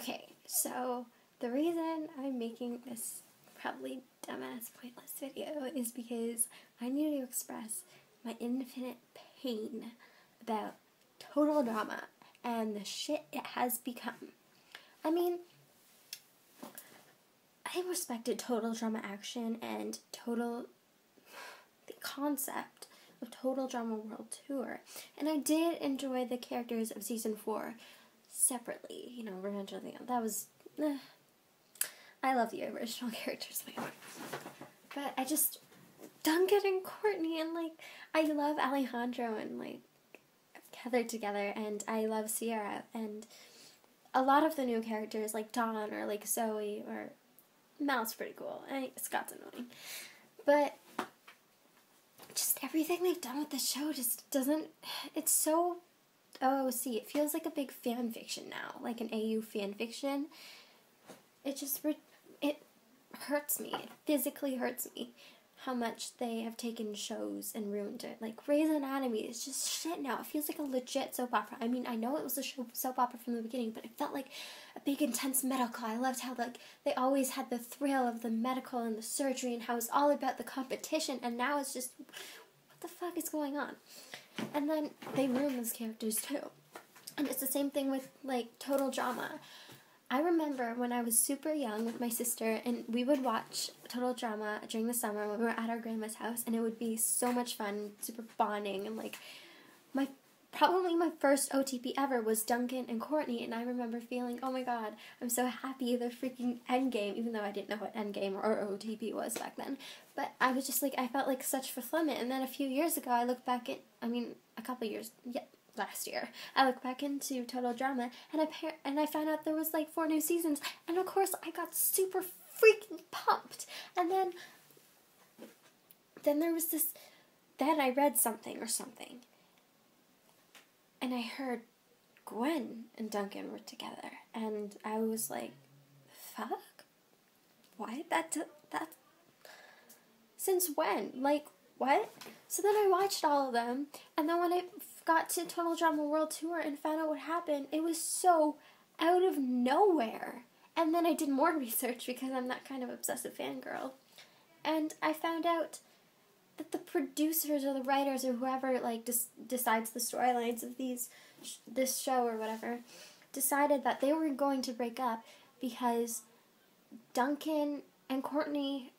Okay, so the reason I'm making this probably dumbass pointless video is because I need to express my infinite pain about total drama and the shit it has become. I mean, I respected total drama action and the concept of Total Drama World Tour, and I did enjoy the characters of season 4 separately. You know, Revenge of the Young. That was, I love the original characters way more. But I just, Duncan and Courtney, and like, I love Alejandro and like Heather together, and I love Sierra, and a lot of the new characters like Dawn or like Zoe or Mal's pretty cool. Scott's annoying, but just everything they've done with the show just doesn't. It's so OOC. It feels like a big fan fiction now, like an AU fan fiction. It just it hurts me. It physically hurts me how much they have taken shows and ruined it. Like Grey's Anatomy is just shit now. It feels like a legit soap opera. I mean, I know it was a soap opera from the beginning, but it felt like a big intense medical. I loved how like they always had the thrill of the medical and the surgery and how it's all about the competition, and now it's just, what the fuck is going on? And then they ruin those characters too. And it's the same thing with like Total Drama. I remember when I was super young with my sister, and we would watch Total Drama during the summer when we were at our grandma's house, and it would be so much fun, super bonding, and like, probably my first OTP ever was Duncan and Courtney, and I remember feeling, oh my god, I'm so happy they're freaking Endgame, even though I didn't know what Endgame or OTP was back then, but I was just like, I felt like such fulfillment. And then a few years ago, I looked back at, a couple years, last year, I looked back into Total Drama, and I found out there was like 4 new seasons, and of course I got super freaking pumped. And then there was this, then I read something, and I heard Gwen and Duncan were together, and I was like, fuck? Why? That since when? Like, what? So then I watched all of them, and then when I got to Total Drama World Tour and found out what happened, it was so out of nowhere. And then I did more research because I'm that kind of obsessive fangirl, and I found out that the producers or the writers or whoever like decides the storylines of this show or whatever decided that they were going to break up because Duncan and Courtney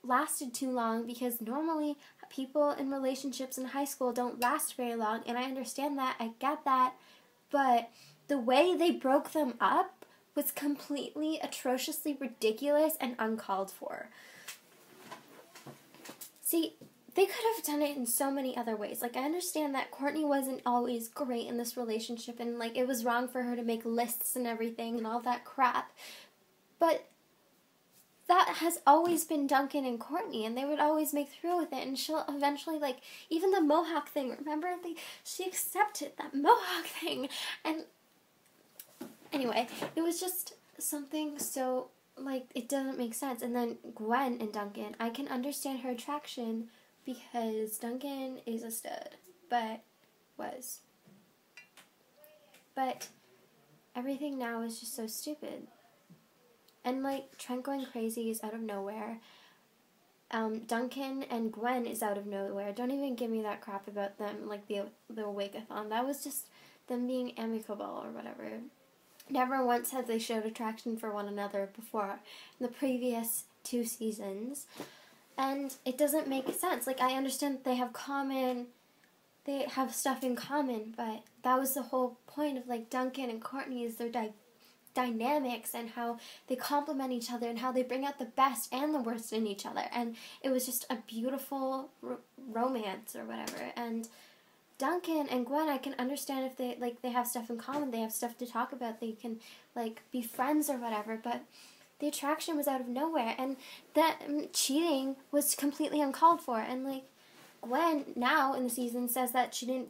lasted too long, because normally people in relationships in high school don't last very long, and I understand that, I get that, but the way they broke them up was completely atrociously ridiculous and uncalled for. See, they could have done it in so many other ways. Like, I understand that Courtney wasn't always great in this relationship, and like it was wrong for her to make lists and everything and all that crap, but that has always been Duncan and Courtney, and they would always make through with it, and she'll eventually, like, even the Mohawk thing, remember? She accepted that Mohawk thing, and anyway, it was just something so, like, it doesn't make sense. And then Gwen and Duncan, I can understand her attraction because Duncan is a stud, but everything now is just so stupid. And, like, Trent going crazy is out of nowhere. Duncan and Gwen is out of nowhere. Don't even give me that crap about them, like, the Wake-a-thon. That was just them being amicable or whatever. Never once have they showed attraction for one another before in the previous 2 seasons. And it doesn't make sense. Like, I understand that they have stuff in common, but that was the whole point of, like, Duncan and Courtney is their dynamics and how they complement each other and how they bring out the best and the worst in each other, and it was just a beautiful romance or whatever. And Duncan and Gwen, I can understand if they have stuff in common, they have stuff to talk about, they can like be friends or whatever, but the attraction was out of nowhere, and that cheating was completely uncalled for. And like Gwen now in the season says that she didn't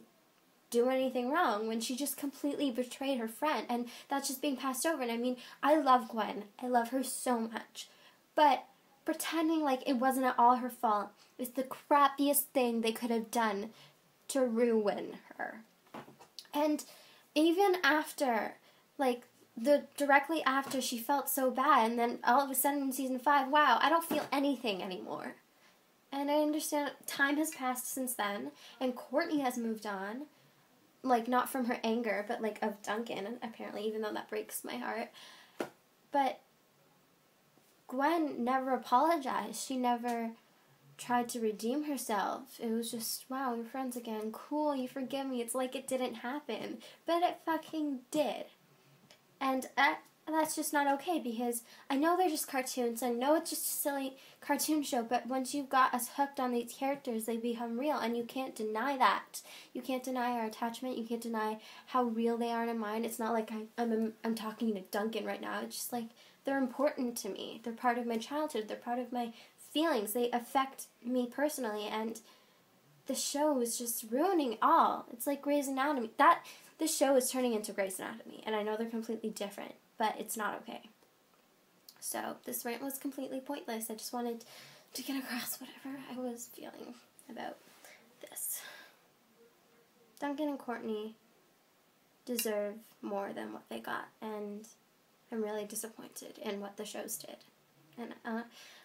do anything wrong when she just completely betrayed her friend, and that's just being passed over. And I mean, I love Gwen, I love her so much, but pretending like it wasn't at all her fault is the crappiest thing they could have done to ruin her. And even after like directly after she felt so bad, and then all of a sudden in season 5, wow, I don't feel anything anymore. And I understand time has passed since then, and Courtney has moved on. Like, not from her anger, but, like, of Duncan, apparently, even though that breaks my heart. But Gwen never apologized. She never tried to redeem herself. It was just, wow, we're friends again. Cool, you forgive me. It's like it didn't happen. But it fucking did. And that's just not okay, because I know they're just cartoons. I know it's just a silly cartoon show, but once you've got us hooked on these characters, they become real, and you can't deny that. You can't deny our attachment. You can't deny how real they are in our mind. It's not like I'm talking to Duncan right now. It's just like they're important to me. They're part of my childhood. They're part of my feelings. They affect me personally, and the show is just ruining it all. It's like Grey's Anatomy. This show is turning into Grey's Anatomy, and I know they're completely different, but it's not okay. So this rant was completely pointless. I just wanted to get across whatever I was feeling about this. Duncan and Courtney deserve more than what they got, and I'm really disappointed in what the shows did. And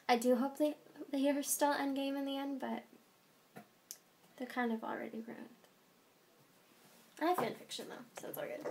I do hope they are still endgame in the end, but they're kind of already ruined. I have fanfiction though, so it's all good.